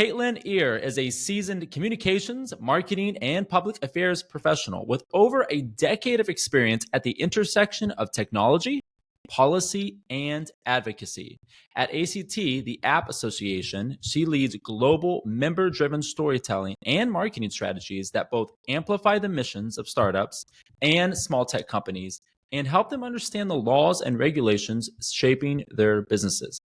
Caitlin Ear is a seasoned communications, marketing, and public affairs professional with over a decade of experience at the intersection of technology, policy, and advocacy. At ACT, the App Association, she leads global member driven storytelling and marketing strategies that both amplify the missions of startups and small tech companies and help them understand the laws and regulations shaping their businesses.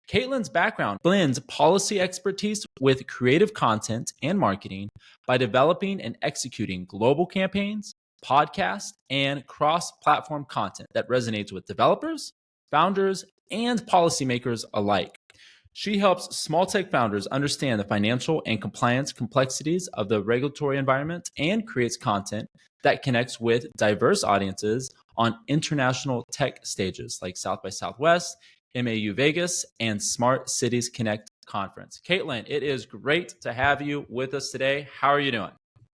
Caitlin's background blends policy expertise with creative content and marketing by developing and executing global campaigns, podcasts, and cross-platform content that resonates with developers, founders, and policymakers alike. She helps small tech founders understand the financial and compliance complexities of the regulatory environment and creates content that connects with diverse audiences on international tech stages like South by Southwest, MAU Vegas, and Smart Cities Connect conference. Caitlin, it is great to have you with us today. How are you doing?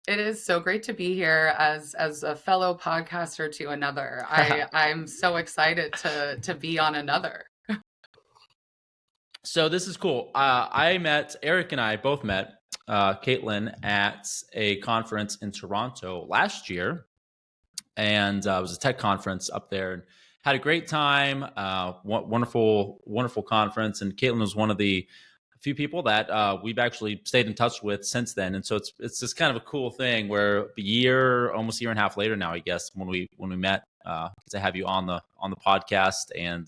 It is so great to be here as a fellow podcaster to another. I'm so excited to be on another. So this is cool. Eric and I both met Caitlin at a conference in Toronto last year. And it was a tech conference up there and had a great time. Wonderful conference. And Caitlin was one of the few people that we've actually stayed in touch with since then. And so it's just kind of a cool thing where almost a year and a half later now, I guess, when we met, to have you on the podcast and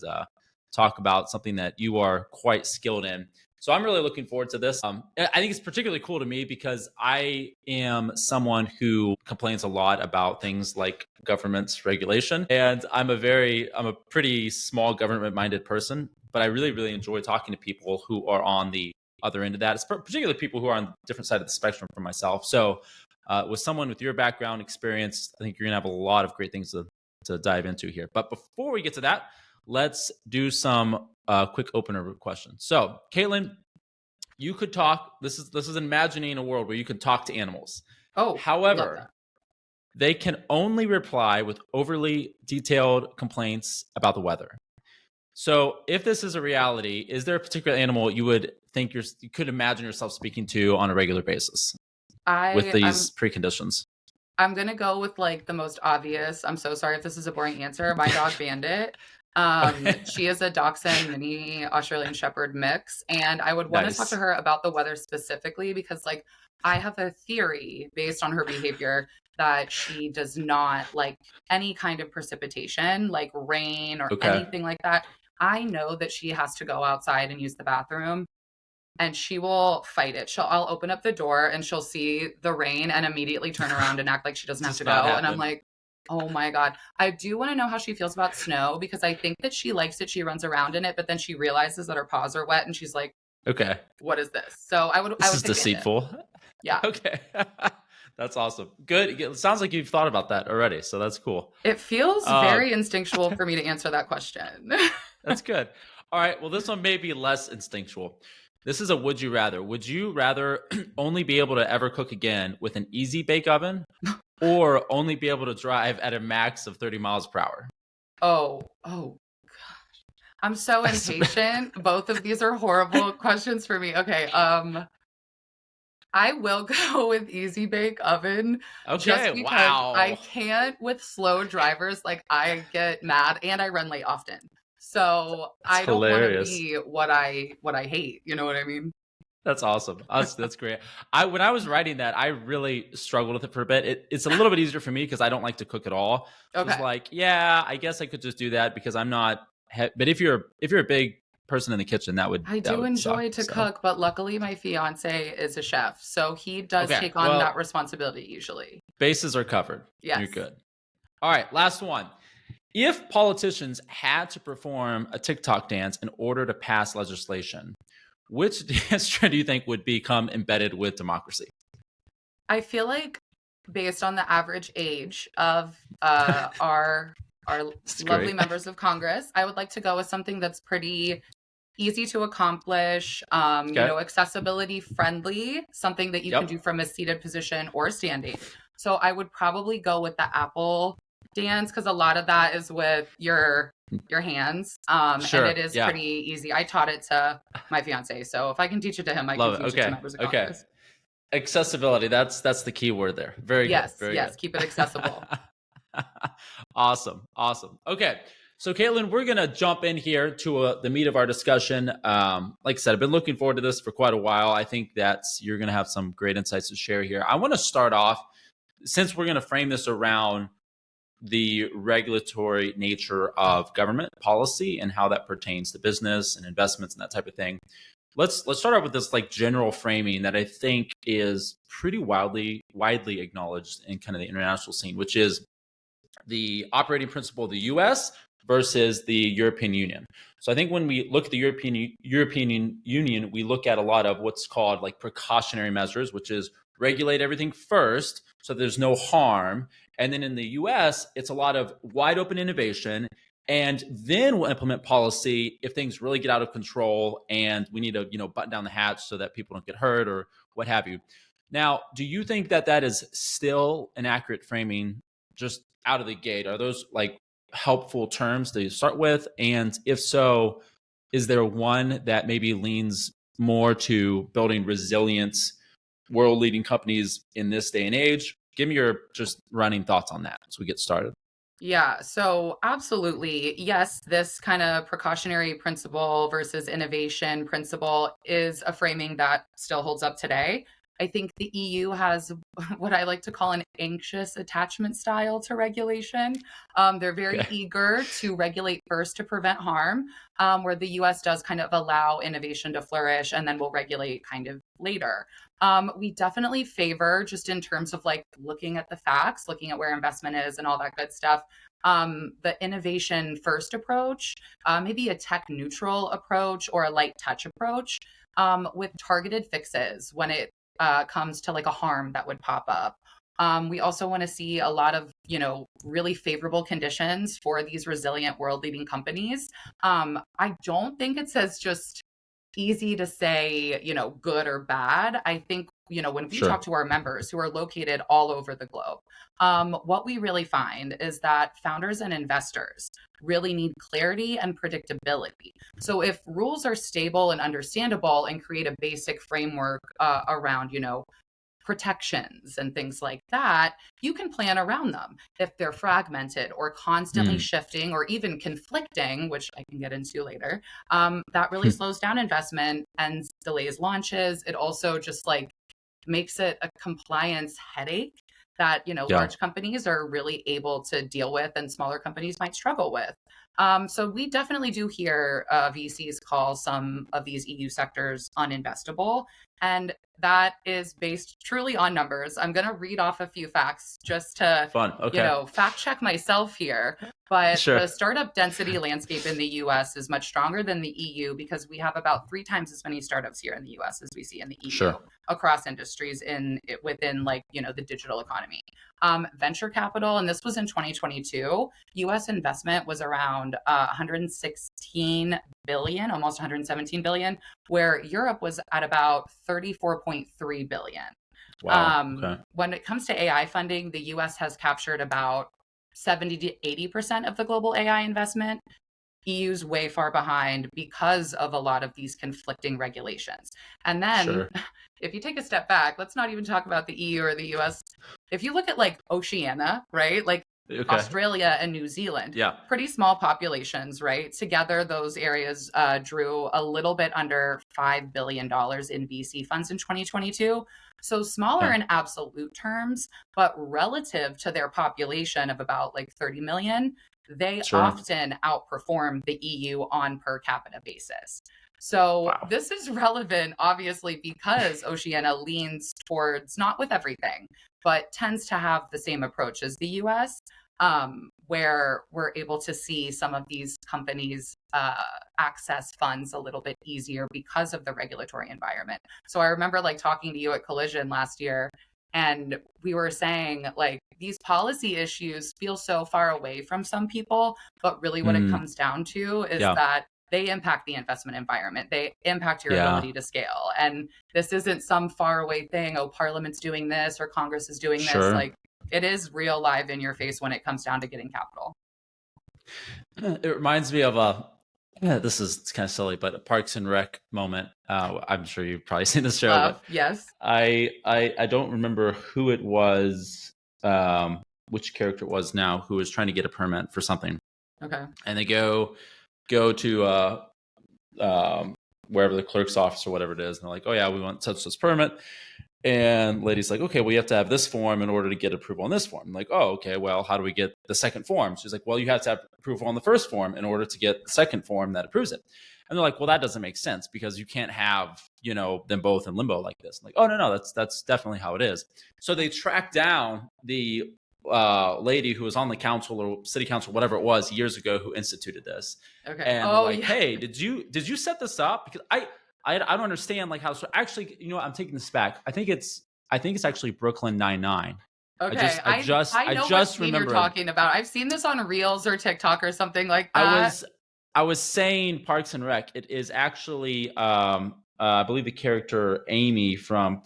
talk about something that you are quite skilled in. So I'm really looking forward to this. I think it's particularly cool to me because I am someone who complains a lot about things like government's regulation. And I'm a pretty small government-minded person, but I really, really enjoy talking to people who are on the other end of that, particularly people who are on a different side of the spectrum from myself. So with someone with your background experience, I think you're going to have a lot of great things to dive into here. But before we get to that, let's do some quick opener questions. So, Caitlin, you could talk. This is imagining a world where you could talk to animals. Oh, however, they can only reply with overly detailed complaints about the weather. So, if this is a reality, is there a particular animal you would think you could imagine yourself speaking to on a regular basis with these preconditions? I'm gonna go with like the most obvious. I'm so sorry if this is a boring answer. My dog Bandit. She is a Dachshund mini Australian Shepherd mix, and I would want to talk to her about the weather specifically because like I have a theory based on her behavior that she does not like any kind of precipitation, like rain or anything like that. I know that she has to go outside and use the bathroom and she will fight it. I'll open up the door and she'll see the rain and immediately turn around and act like she doesn't have to go. And I'm like, oh my God. I do want to know how she feels about snow because I think that she likes it. She runs around in it, but then she realizes that her paws are wet and she's like, okay, what is this? So this is deceitful. Yeah. Okay. That's awesome. Good. It sounds like you've thought about that already. So that's cool. It feels very instinctual for me to answer that question. That's good. All right. Well, this one may be less instinctual. This is a would you rather. Would you rather only be able to ever cook again with an easy bake oven or only be able to drive at a max of 30 miles per hour? Oh gosh. I'm so impatient. Both of these are horrible questions for me. Okay. I will go with easy bake oven. Okay. Just because I can't with slow drivers. Like I get mad and I run late often. So I don't want to be what I hate. You know what I mean? That's awesome. That's great. When I was writing that, I really struggled with it for a bit. It's a little bit easier for me because I don't like to cook at all. So it's like, yeah, I guess I could just do that because I'm not. But if you're a big person in the kitchen, I do enjoy to cook, but luckily my fiance is a chef, so he does take on that responsibility usually. Bases are covered. Yes. You're good. All right, last one. If politicians had to perform a TikTok dance in order to pass legislation, which dance trend do you think would become embedded with democracy? I feel like based on the average age of our lovely members of Congress, I would like to go with something that's pretty easy to accomplish, accessibility friendly, something that you can do from a seated position or standing. So I would probably go with the Apple dance, because a lot of that is with your hands, and Sure. it is Yeah. pretty easy. I taught it to my fiance, so if I can teach it to him, I can Love it. teach it to Okay. members of Okay. Congress. Accessibility. That's the key word there. Very good. Yes, Very yes, good. keep it accessible. Awesome. Awesome. Okay. So, Caitlin, we're going to jump in here to the meat of our discussion. Like I said, I've been looking forward to this for quite a while. I think that you're going to have some great insights to share here. I want to start off, since we're going to frame this around the regulatory nature of government policy and how that pertains to business and investments and that type of thing. Let's start out with this like general framing that I think is pretty widely acknowledged in kind of the international scene, which is the operating principle of the US versus the European Union. So I think when we look at the European Union, we look at a lot of what's called like precautionary measures, which is regulate everything first so there's no harm. And then in the US, it's a lot of wide open innovation. And then we'll implement policy if things really get out of control and we need to, button down the hatch so that people don't get hurt or what have you. Now, do you think that that is still an accurate framing just out of the gate? Are those like helpful terms to start with? And if so, is there one that maybe leans more to building resilience, world leading companies in this day and age? Give me your just running thoughts on that as we get started. Yeah, so absolutely. Yes, this kind of precautionary principle versus innovation principle is a framing that still holds up today. I think the EU has what I like to call an anxious attachment style to regulation. They're very Okay. eager to regulate first to prevent harm, where the US does kind of allow innovation to flourish and then will regulate kind of later. We definitely favor, just in terms of like looking at the facts, looking at where investment is and all that good stuff, the innovation first approach, maybe a tech neutral approach or a light touch approach, with targeted fixes when it comes to like a harm that would pop up. We also want to see a lot of, really favorable conditions for these resilient world leading companies. I don't think it says just easy to say, good or bad. I think, when we talk Sure. to our members who are located all over the globe, what we really find is that founders and investors really need clarity and predictability. So if rules are stable and understandable and create a basic framework around, protections and things like that, you can plan around them. If they're fragmented or constantly Mm. shifting or even conflicting, which I can get into later, that really slows down investment and delays launches. It also just like makes it a compliance headache that Yeah. large companies are really able to deal with and smaller companies might struggle with. So we definitely do hear VCs call some of these EU sectors uninvestable, and that is based truly on numbers. I'm going to read off a few facts just to Fun. Okay. fact check myself here. But Sure. the startup density landscape in the US is much stronger than the EU because we have about 3 times as many startups here in the US as we see in the EU Sure. across industries within like the digital economy. Venture capital, and this was in 2022, US investment was around 116 billion, almost 117 billion, where Europe was at about 34.3 billion. Wow. Okay. When it comes to AI funding, the US has captured about 70 to 80% of the global AI investment. EU's way far behind because of a lot of these conflicting regulations. And then Sure. if you take a step back, let's not even talk about the EU or the US. If you look at like Oceania, right? Like Okay. Australia and New Zealand, Yeah. pretty small populations, right? Together, those areas drew a little bit under $5 billion in VC funds in 2022. So smaller Okay. in absolute terms, but relative to their population of about like 30 million, they Sure. often outperform the EU on per capita basis. So Wow. this is relevant, obviously, because Oceania leans towards not with everything, but tends to have the same approach as the US, where we're able to see some of these companies access funds a little bit easier because of the regulatory environment. So I remember like talking to you at Collision last year, and we were saying like these policy issues feel so far away from some people, but really what it Mm. comes down to is Yeah. that they impact the investment environment. They impact your Yeah. ability to scale. And this isn't some far away thing. Oh, Parliament's doing this or Congress is doing this. Sure. Like it is real live in your face when it comes down to getting capital. It reminds me of this is kind of silly, but a Parks and Rec moment. I'm sure you've probably seen this show, Love, but yes. I don't remember who it was, which character it was now, who was trying to get a permit for something, Okay. and they go to wherever the clerk's office or whatever it is, and they're like, oh yeah, we want such this permit. And lady's like, okay, well, you have to have this form in order to get approval on this form. I'm like, oh, okay, well, how do we get the second form? She's like, well, you have to have approval on the first form in order to get the second form that approves it. And they're like, well, that doesn't make sense because you can't have, them both in limbo like this. I'm like, oh, no, that's definitely how it is. So they track down the lady who was on the council or city council, whatever it was, years ago, who instituted this. Okay. And they're Oh, like, yeah. hey, did you set this up? Because I don't understand like how. So actually, I'm taking this back. I think it's actually Brooklyn Nine-Nine. Okay. I I know what just scene you're remembered. talking about. I've seen this on Reels or TikTok or something like I that. was I was saying Parks and Rec. It is actually I believe the character Amy from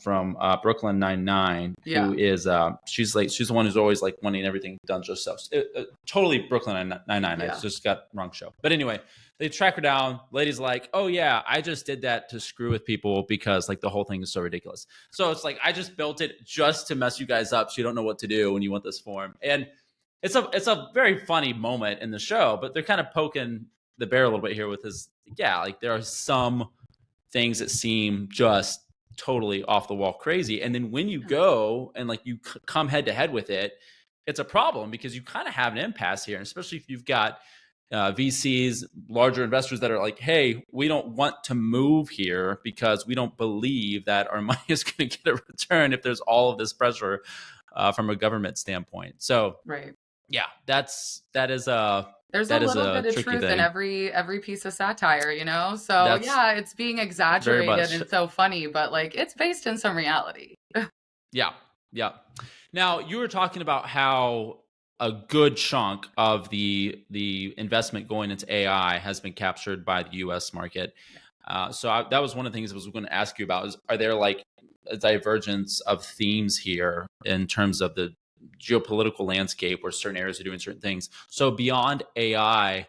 Brooklyn Nine-Nine, who Yeah. is she's the one who's always like wanting everything done just so. Totally Brooklyn Nine-Nine. I Yeah. just got wrong show. But anyway, they track her down. Lady's like, oh yeah, I just did that to screw with people because like the whole thing is so ridiculous. So it's like I just built it just to mess you guys up so you don't know what to do when you want this form. And it's a very funny moment in the show, but they're kind of poking the bear a little bit here with his, yeah, like there are some things that seem just totally off the wall crazy. And then when you go and like you come head to head with it, it's a problem because you kind of have an impasse here, and especially if you've got VCs, larger investors that are like, hey, we don't want to move here because we don't believe that our money is going to get a return if there's all of this pressure from a government standpoint. So Right. yeah, that is There's a that is little a bit of tricky truth in thing. every piece of satire, you know? So That's yeah, it's being very exaggerated much. and so funny, but like it's based in some reality. Yeah, yeah. Now you were talking about how a good chunk of the investment going into AI has been captured by the U.S. market. That was one of the things I was going to ask you about. Is are there like a divergence of themes here in terms of the geopolitical landscape where certain areas are doing certain things? So beyond AI,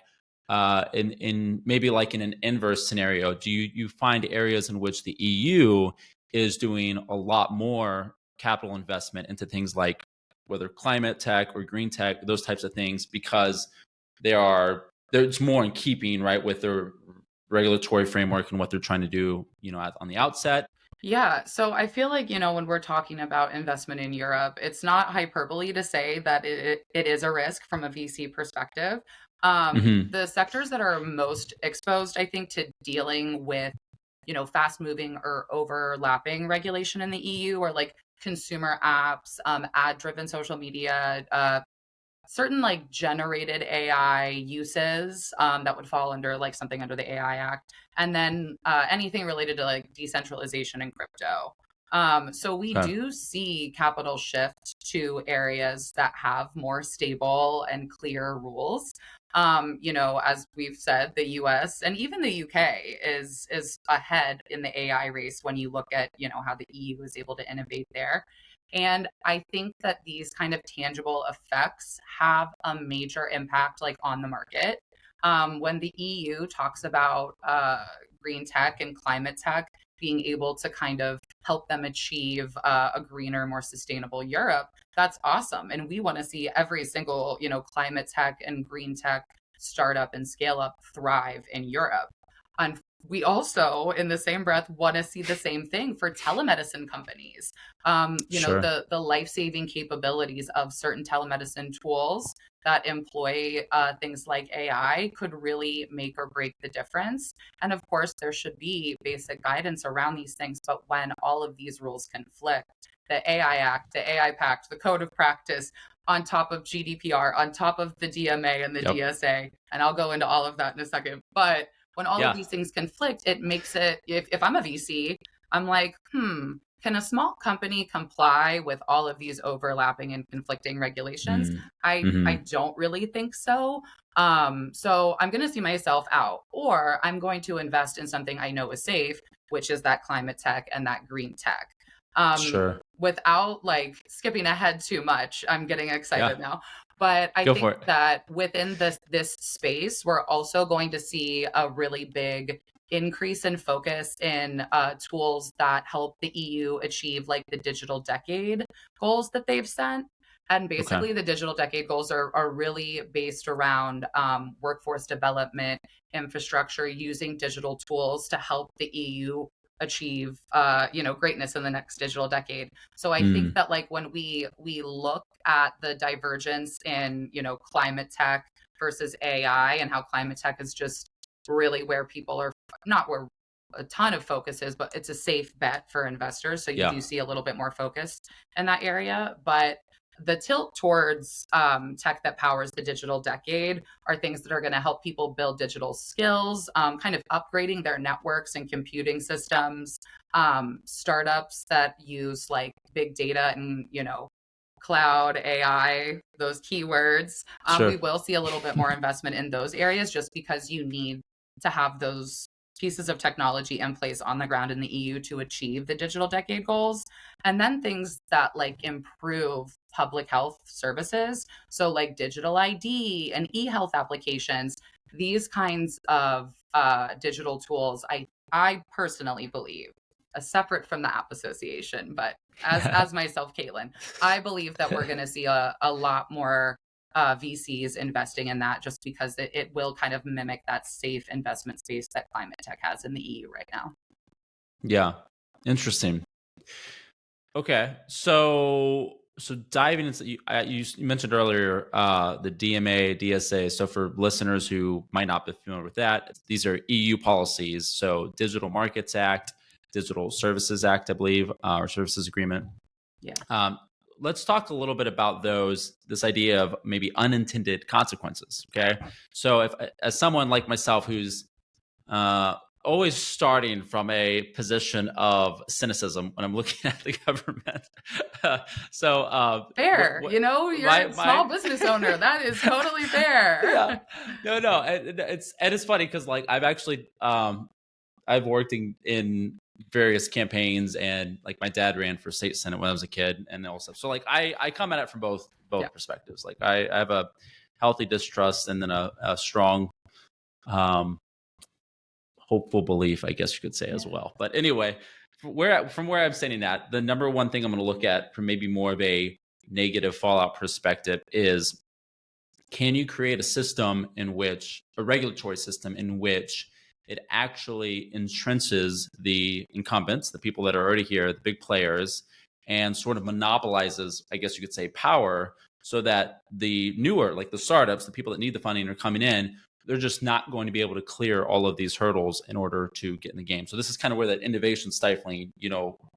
in maybe like in an inverse scenario, do you find areas in which the EU is doing a lot more capital investment into things like whether climate tech or green tech, those types of things, because it's more in keeping right with their regulatory framework and what they're trying to do, on the outset. Yeah, so I feel like, when we're talking about investment in Europe, it's not hyperbole to say that it is a risk from a VC perspective. Hmm. The sectors that are most exposed, I think, to dealing with, fast moving or overlapping regulation in the EU are like consumer apps, ad driven social media, certain like generated AI uses that would fall under like something under the AI Act, and then anything related to like decentralization and crypto. So we Okay. do see capital shift to areas that have more stable and clear rules. As we've said, the US and even the UK is ahead in the AI race when you look at, how the EU is able to innovate there. And I think that these kind of tangible effects have a major impact like on the market. When the EU talks about green tech and climate tech being able to kind of help them achieve a greener, more sustainable Europe, that's awesome. And we want to see every single, climate tech and green tech startup and scale up thrive in Europe. And we also, in the same breath, want to see the same thing for telemedicine companies. Sure. The life saving capabilities of certain telemedicine tools that employ things like AI could really make or break the difference. And of course, there should be basic guidance around these things. But when all of these rules conflict, the AI Act, the AI Pact, the Code of Practice, on top of GDPR, on top of the DMA and the Yep. DSA, and I'll go into all of that in a second. But when all of Yeah. these things conflict, it makes it, if I'm a VC, I'm like, can a small company comply with all of these overlapping and conflicting regulations? I Mm-hmm. don't really think so. So I'm going to see myself out, or I'm going to invest in something I know is safe, which is that climate tech and that green tech. Sure. Without like skipping ahead too much, I'm getting excited Yeah. now. But I Go for think it. that within this space, we're also going to see a really big increase in focus in tools that help the EU achieve like the digital decade goals that they've set. And Okay. basically, the digital decade goals are really based around workforce development, infrastructure, using digital tools to help the EU achieve greatness in the next digital decade. So I think Mm. that like when we look at the divergence in climate tech versus AI, and how climate tech is just really where people are, not where a ton of focus is, but it's a safe bet for investors. So you Yeah. do see a little bit more focus in that area. But the tilt towards tech that powers the digital decade are things that are going to help people build digital skills, kind of upgrading their networks and computing systems, startups that use like big data and cloud, AI, those keywords. We Sure. will see a little bit more investment in those areas, just because you need to have those pieces of technology in place on the ground in the EU to achieve the digital decade goals. And then things that like improve public health services. So like digital ID and e-health applications, these kinds of digital tools, I personally believe, separate from the app association, but as myself, Caitlin, I believe that we're going to see a lot more VCs investing in that, just because it will kind of mimic that safe investment space that climate tech has in the EU right now. Yeah. Interesting. Okay. So diving into you mentioned earlier the DMA, DSA. So for listeners who might not be familiar with that, these are EU policies. So Digital Markets Act, Digital Services Act, I believe, or Services Agreement. Yeah. Let's talk a little bit about this idea of maybe unintended consequences. Okay. So if as someone like myself who's uh, always starting from a position of cynicism when I'm looking at the government. Fair. You're a My small business owner. That is totally yeah, fair. no, it's funny because like I've actually I've worked in various campaigns, and like my dad ran for state senate when I was a kid and all stuff. So like I come at it from both Yeah. perspectives. Like I have a healthy distrust and then a strong um hopeful belief, I guess you could say, as Yeah. well. But anyway, from where I'm standing at, the number one thing I'm going to look at from maybe more of a negative fallout perspective is, can you create a regulatory system in which it actually entrenches the incumbents, the people that are already here, the big players, and sort of monopolizes, I guess you could say, power, so that the newer, like the startups, the people that need the funding are coming in, they're just not going to be able to clear all of these hurdles in order to get in the game. So this is kind of where that innovation stifling,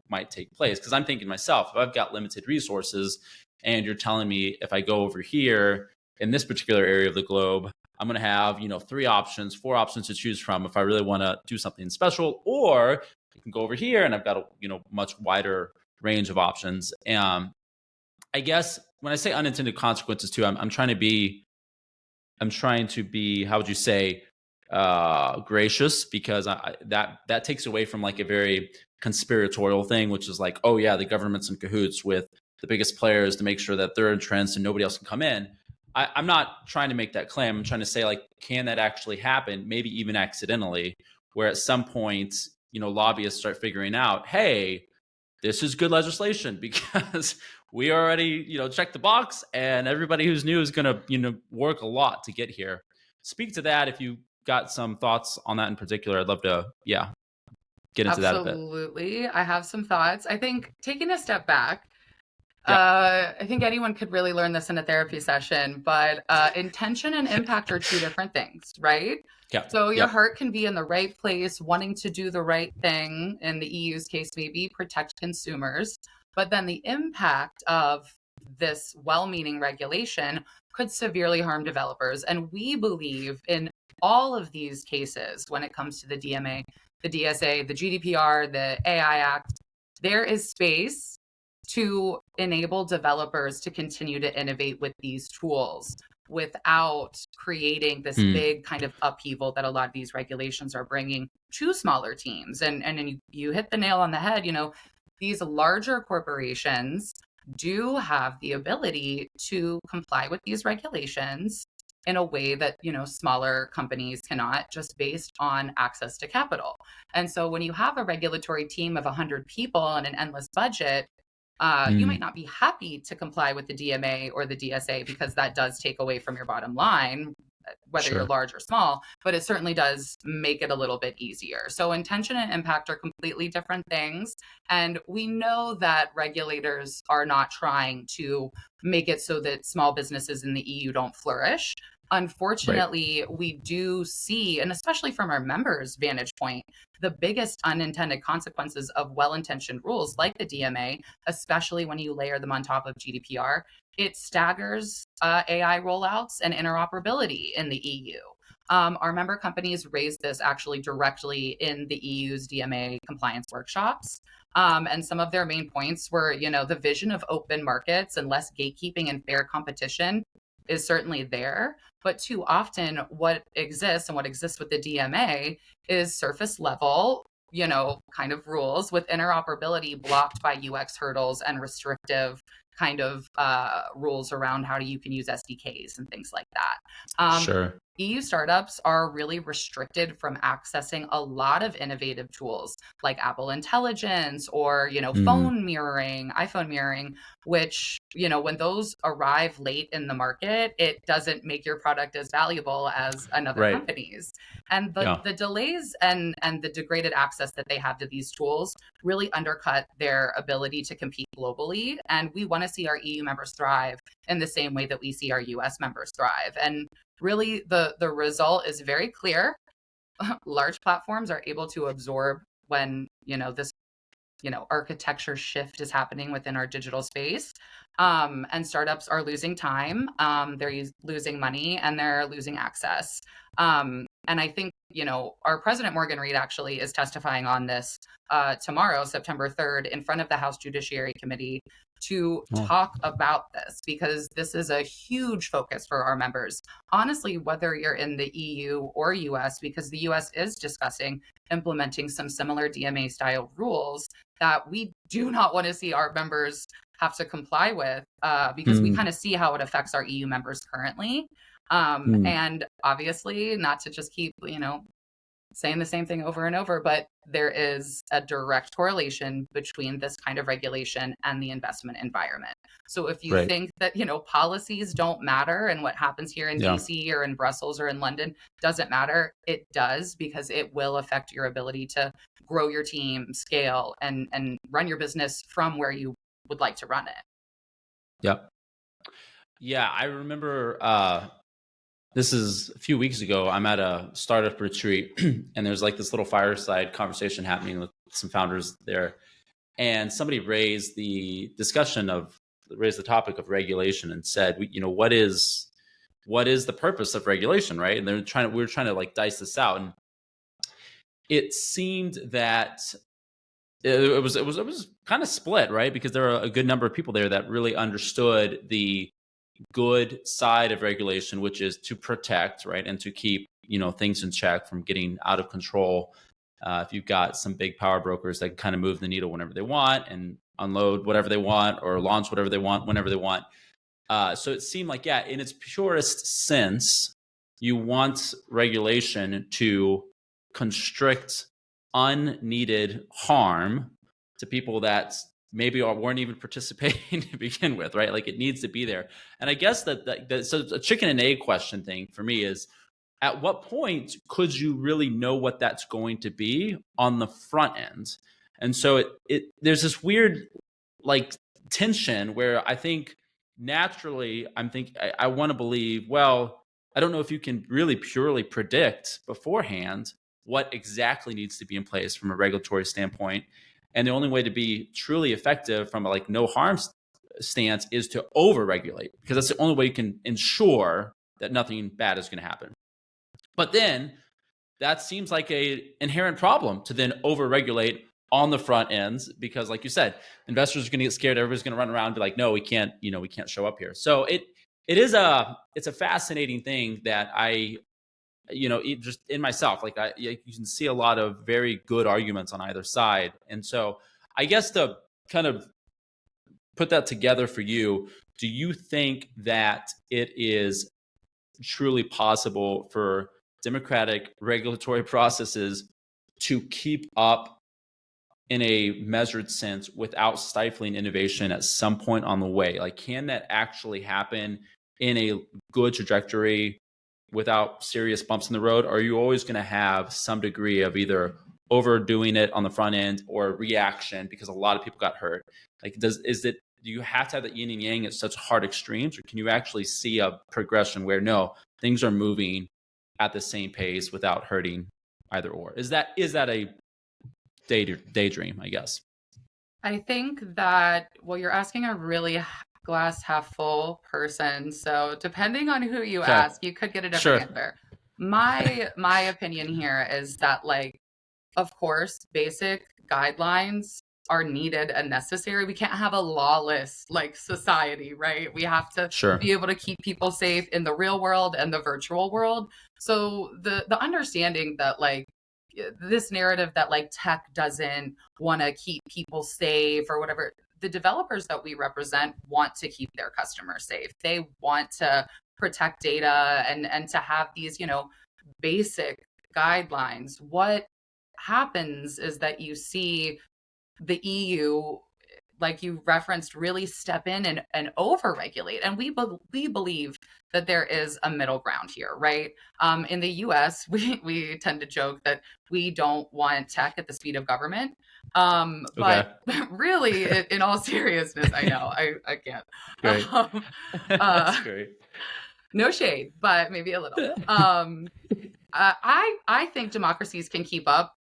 might take place. Because I'm thinking myself, if I've got limited resources and you're telling me if I go over here in this particular area of the globe, I'm going to have, 4 options to choose from if I really want to do something special, or I can go over here and I've got a, much wider range of options. I guess when I say unintended consequences too, I'm trying to be, how would you say, gracious, because that takes away from like a very conspiratorial thing, which is like, oh yeah, the government's in cahoots with the biggest players to make sure that they're entrenched and nobody else can come in. I'm not trying to make that claim. I'm trying to say, like, can that actually happen? Maybe even accidentally, where at some point, lobbyists start figuring out, hey, this is good legislation because we already, checked the box, and everybody who's new is going to, work a lot to get here. Speak to that if you got some thoughts on that in particular. I'd love to, get into that a bit. Absolutely. I have some thoughts. I think taking a step back, Yeah. I think anyone could really learn this in a therapy session, but intention and impact are two different things, right? Yeah. So your Yep. heart can be in the right place, wanting to do the right thing. In the EU's case, maybe protect consumers. But then the impact of this well-meaning regulation could severely harm developers. And we believe in all of these cases, when it comes to the DMA, the DSA, the GDPR, the AI Act, there is space to enable developers to continue to innovate with these tools without creating this big kind of upheaval that a lot of these regulations are bringing to smaller teams. And you hit the nail on the head. these larger corporations do have the ability to comply with these regulations in a way that, smaller companies cannot, just based on access to capital. And so when you have a regulatory team of 100 people and an endless budget, you might Mm, not be happy to comply with the DMA or the DSA because that does take away from your bottom line, whether you're sure. large or small, but it certainly does make it a little bit easier. So, intention and impact are completely different things. And we know that regulators are not trying to make it so that small businesses in the EU don't flourish. Right. Unfortunately, we do see, and especially from our members' vantage point, the biggest unintended consequences of well intentioned rules like the DMA, especially when you layer them on top of GDPR, it staggers AI rollouts and interoperability in the EU. Our member companies raised this actually directly in the EU's DMA compliance workshops. And some of their main points were, the vision of open markets and less gatekeeping and fair competition is certainly there. But too often, what exists and what exists with the DMA is surface level, kind of rules with interoperability blocked by UX hurdles and restrictive kind of rules around how you can use SDKs and things like that. Sure. EU startups are really restricted from accessing a lot of innovative tools like Apple Intelligence or, Mm, phone mirroring, iPhone mirroring, which, when those arrive late in the market, it doesn't make your product as valuable as another right. company's. And the, Yeah. the delays and the degraded access that they have to these tools really undercut their ability to compete globally. And we want to see our EU members thrive in the same way that we see our US members thrive. And really the result is very clear. Large platforms are able to absorb when, this architecture shift is happening within our digital space. And startups are losing time, they're losing money, and they're losing access. And I think, our president, Morgan Reed, actually is testifying on this tomorrow, September 3rd, in front of the House Judiciary Committee to Oh, talk about this because this is a huge focus for our members. Honestly, whether you're in the EU or US, because the US is discussing implementing some similar DMA style rules that we do not want to see our members have to comply with because we mm, kind of see how it affects our EU members currently. mm, And obviously, not to just keep, saying the same thing over and over, but there is a direct correlation between this kind of regulation and the investment environment. So if you right. think that, policies don't matter and what happens here in Yeah. DC or in Brussels or in London doesn't matter, it does because it will affect your ability to grow your team, scale, and run your business from where you would like to run it. Yep. Yeah. I remember this is a few weeks ago. I'm at a startup retreat and there's like this little fireside conversation happening with some founders there. And somebody raised the topic of regulation and said, what is the purpose of regulation, right? And we were trying to like dice this out. And it seemed that it was kind of split, right? Because there are a good number of people there that really understood the good side of regulation, which is to protect, right, and to keep things in check from getting out of control. If you've got some big power brokers that can kind of move the needle whenever they want and unload whatever they want or launch whatever they want whenever they want. So it seemed like, yeah, in its purest sense, you want regulation to constrict unneeded harm to people that maybe weren't even participating to begin with, right? Like it needs to be there. And I guess so a chicken and egg question thing for me is, at what point could you really know what that's going to be on the front end? And so there's this weird like tension where I think naturally I want to believe, well, I don't know if you can really purely predict beforehand what exactly needs to be in place from a regulatory standpoint. And the only way to be truly effective from a like no harm stance is to over regulate, because that's the only way you can ensure that nothing bad is going to happen. But then that seems like a inherent problem to then over-regulate on the front ends, because like you said, investors are going to get scared. Everybody's going to run around and be like, no, we can't, we can't show up here. So it's a fascinating thing that just in myself, like you can see a lot of very good arguments on either side. And so I guess kind of put that together for you, do you think that it is truly possible for democratic regulatory processes to keep up in a measured sense without stifling innovation at some point on the way? Like, can that actually happen in a good trajectory without serious bumps in the road? Or are you always going to have some degree of either overdoing it on the front end or reaction because a lot of people got hurt? Like, do you have to have that yin and yang at such hard extremes, or can you actually see a progression where no, things are moving at the same pace without hurting either or? Is that a daydream, I guess? I think that, well, you're asking a really glass half full person. So depending on who you Okay. ask, you could get a different Sure. answer. My opinion here is that, like, of course, basic guidelines are needed and necessary. We can't have a lawless like society, right? We have to Sure. be able to keep people safe in the real world and the virtual world. So the understanding that, like, this narrative that like tech doesn't want to keep people safe or whatever, the developers that we represent want to keep their customers safe. They want to protect data and to have these, basic guidelines. What happens is that you see the EU, like you referenced, really step in and over regulate. And we believe that there is a middle ground here, right? In the US, we tend to joke that we don't want tech at the speed of government. Okay. But really, in all seriousness, I know I can't. Great. Um, That's uh, great. no shade, but maybe a little. I think democracies can keep up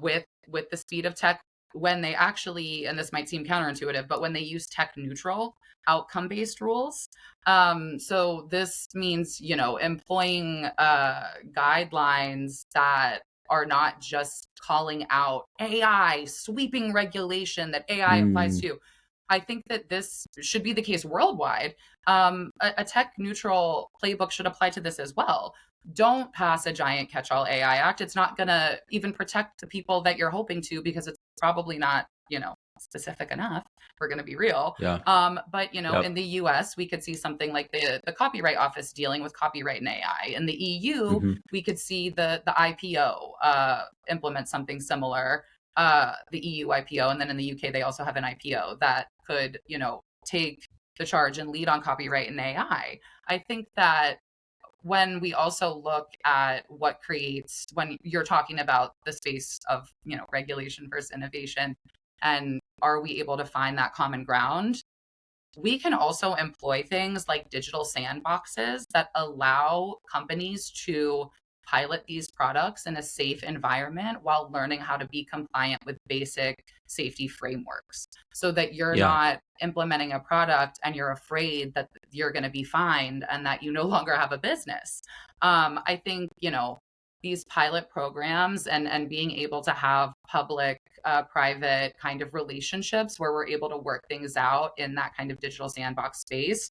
with the speed of tech when they actually, and this might seem counterintuitive, but when they use tech neutral, outcome based rules. So this means, employing guidelines that are not just calling out AI, sweeping regulation that AI applies Mm, to. I think that this should be the case worldwide. A tech neutral playbook should apply to this as well. Don't pass a giant catch all AI act. It's not going to even protect the people that you're hoping to, because it's probably not, specific enough. We're going to be real. yeah. But Yep. in the US, we could see something like the Copyright Office dealing with copyright and AI. In the EU, Hmm. we could see the IPO implement something similar, the EU IPO. And then in the UK, they also have an IPO that could, take the charge and lead on copyright and AI. I think that when we also look at what creates, when you're talking about the space of, regulation versus innovation, and are we able to find that common ground, we can also employ things like digital sandboxes that allow companies to pilot these products in a safe environment while learning how to be compliant with basic safety frameworks, so that you're Yeah. not implementing a product and you're afraid that you're going to be fined and that you no longer have a business. I think, these pilot programs and being able to have public private kind of relationships where we're able to work things out in that kind of digital sandbox space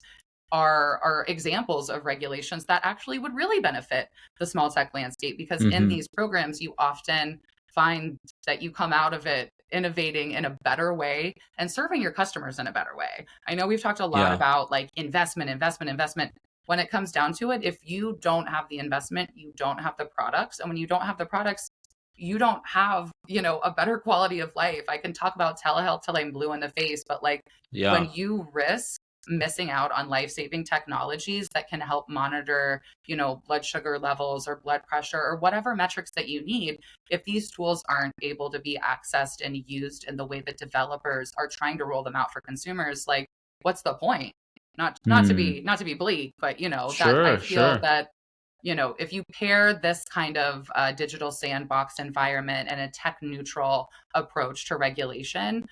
are examples of regulations that actually would really benefit the small tech landscape, because in Hmm. these programs you often find that you come out of it innovating in a better way and serving your customers in a better way. I know we've talked a lot Yeah. about like investment. When it comes down to it, if you don't have the investment, you don't have the products. And when you don't have the products, you don't have, a better quality of life. I can talk about telehealth till I'm blue in the face, but like when Yeah. you risk missing out on life-saving technologies that can help monitor, blood sugar levels or blood pressure or whatever metrics that you need, if these tools aren't able to be accessed and used in the way that developers are trying to roll them out for consumers, like, what's the point? Mm. Not to be bleak, but that I Sure. feel Sure. that, if you pair this kind of digital sandbox environment and a tech neutral approach to regulation,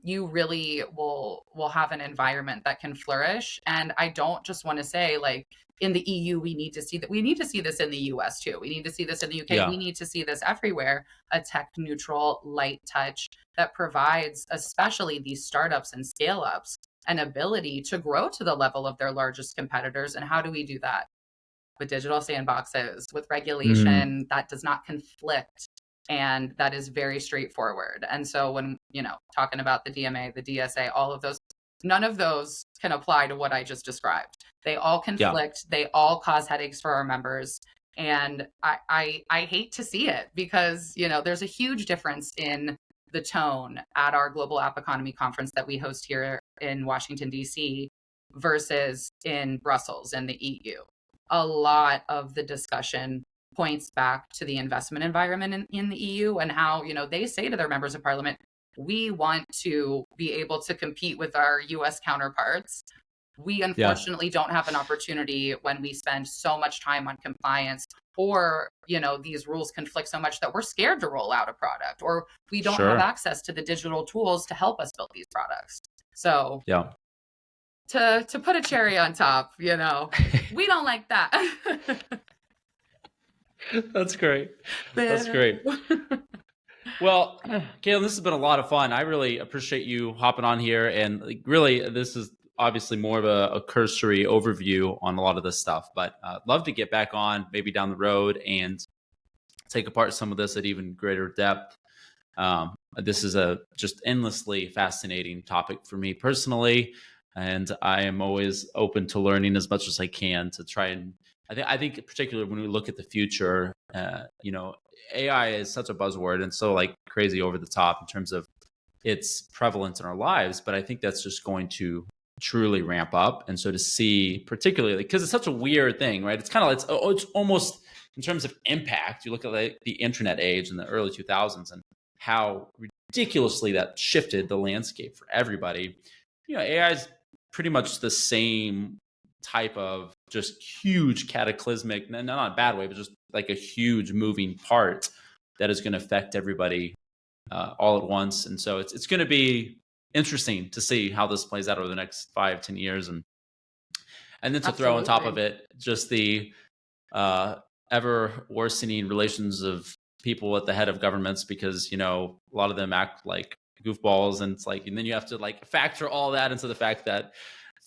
you really will have an environment that can flourish. And I don't just want to say, like, in the EU we need to see that, we need to see this in the US too, we need to see this in the UK, Yeah. we need to see this everywhere, a tech neutral light touch that provides especially these startups and scale ups an ability to grow to the level of their largest competitors. And how do we do that? With digital sandboxes, with Mm. regulation that does not conflict And that is very straightforward. And so when, talking about the DMA, the DSA, all of those, none of those can apply to what I just described. They all conflict. They all cause headaches for our members. And I hate to see it because, there's a huge difference in the tone at our Global App Economy Conference that we host here in Washington, D.C. versus in Brussels and the EU. A lot of the discussion points back to the investment environment in the EU and how, they say to their members of parliament, we want to be able to compete with our US counterparts. We unfortunately don't have an opportunity when we spend so much time on compliance, or, these rules conflict so much that we're scared to roll out a product, or we don't have access to the digital tools to help us build these products. So to put a cherry on top, we don't like that. That's great. That's great. Well, Caitlin, this has been a lot of fun. I really appreciate you hopping on here. And really, this is obviously more of a cursory overview on a lot of this stuff, but love to get back on maybe down the road and take apart some of this at even greater depth. This is a just endlessly fascinating topic for me personally. And I am always open to learning as much as I can to try and I think particularly when we look at the future, AI is such a buzzword and so like crazy over the top in terms of its prevalence in our lives. But I think that's just going to truly ramp up. And so to see, particularly because it's such a weird thing, right? It's kind of it's almost in terms of impact. You look at like the internet age in the early 2000s and how ridiculously that shifted the landscape for everybody. AI is pretty much the same type of just huge cataclysmic, not in a bad way, but just like a huge moving part that is going to affect everybody all at once. And so it's going to be interesting to see how this plays out over the next 5-10 years. And then to throw on top of it, just the ever worsening relations of people at the head of governments, because, a lot of them act like goofballs. And it's like, and then you have to like factor all that into the fact that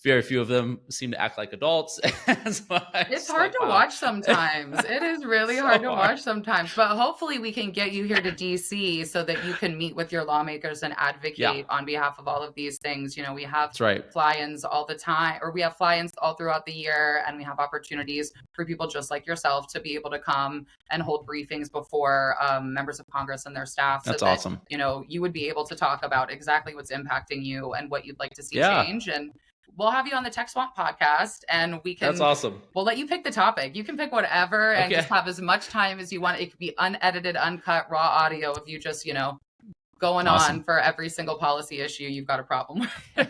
very few of them seem to act like adults. It's hard to watch sometimes. It is really hard to watch sometimes. But hopefully we can get you here to DC so that you can meet with your lawmakers and advocate on behalf of all of these things. We have fly-ins all the time, or we have fly-ins all throughout the year, and we have opportunities for people just like yourself to be able to come and hold briefings before members of Congress and their staff. That's awesome. You would be able to talk about exactly what's impacting you and what you'd like to see change. And we'll have you on the Tech Swamp podcast, and we can. That's awesome. We'll let you pick the topic. You can pick whatever, and just have as much time as you want. It could be unedited, uncut, raw audio of you just, going on for every single policy issue you've got a problem with.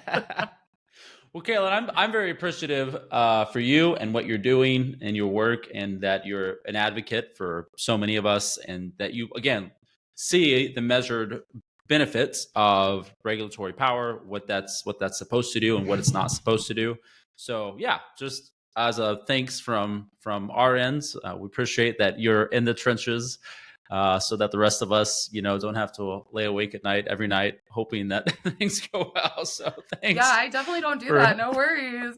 Well, Caitlin, I'm very appreciative for you and what you're doing and your work, and that you're an advocate for so many of us, and that you again see the measured benefits of regulatory power, what that's supposed to do and what it's not supposed to do. So just as a thanks from our ends, we appreciate that you're in the trenches, so that the rest of us, don't have to lay awake at night every night hoping that things go well. So thanks. Yeah, I definitely don't do that. No worries.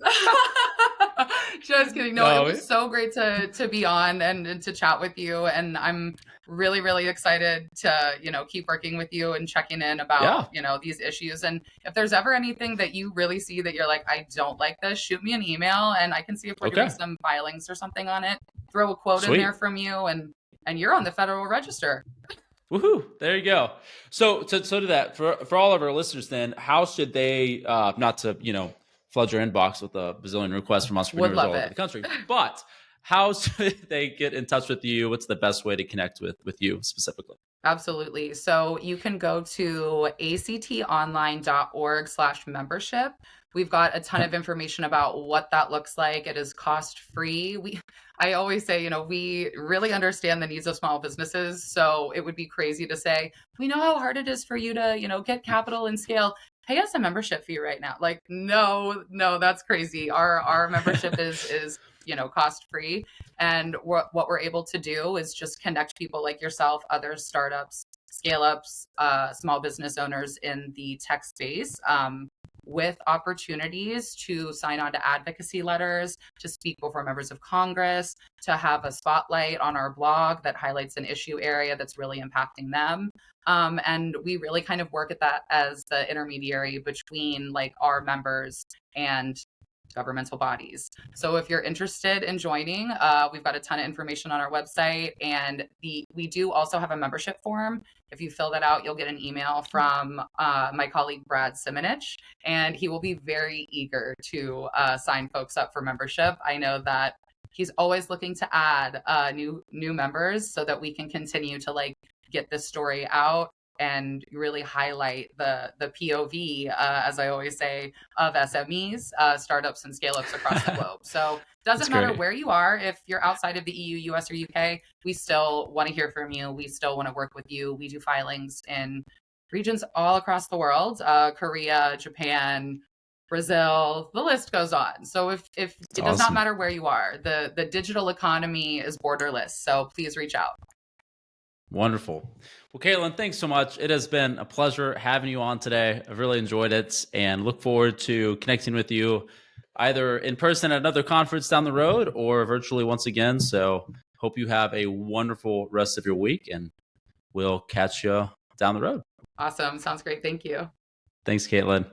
Just kidding. No, it was so great to be on and to chat with you. And I'm really, really excited to, keep working with you and checking in about, these issues. And if there's ever anything that you really see that you're like, I don't like this, shoot me an email and I can see if we're doing some filings or something on it. Throw a quote in there from you and you're on the Federal Register. Woohoo! There you go. So to that, for all of our listeners, then how should they not to flood your inbox with a bazillion requests from entrepreneurs all over the country, but how should they get in touch with you? What's the best way to connect with you specifically? Absolutely. So you can go to actonline.org/membership. We've got a ton of information about what that looks like. It is cost free. I always say, we really understand the needs of small businesses. So it would be crazy to say, we know how hard it is for you to, get capital and scale. Pay us a membership fee right now. Like, no, that's crazy. Our membership is cost free. And what we're able to do is just connect people like yourself, other startups, scale ups, small business owners in the tech space, with opportunities to sign on to advocacy letters, to speak before members of Congress, to have a spotlight on our blog that highlights an issue area that's really impacting them. And we really kind of work at that as the intermediary between like our members and governmental bodies. So if you're interested in joining, we've got a ton of information on our website, and we do also have a membership form. If you fill that out, you'll get an email from my colleague Brad Simonich, and he will be very eager to sign folks up for membership. I know that he's always looking to add new members so that we can continue to like get this story out and really highlight the POV, as I always say, of SMEs, startups and scale-ups across the globe. So doesn't matter where you are. If you're outside of the EU, US, or UK, we still want to hear from you. We still want to work with you. We do filings in regions all across the world, Korea, Japan, Brazil, the list goes on. So if it does not matter where you are, the digital economy is borderless. So please reach out. Wonderful. Well, Caitlin, thanks so much. It has been a pleasure having you on today. I've really enjoyed it and look forward to connecting with you either in person at another conference down the road or virtually once again. So hope you have a wonderful rest of your week, and we'll catch you down the road. Awesome. Sounds great. Thank you. Thanks, Caitlin.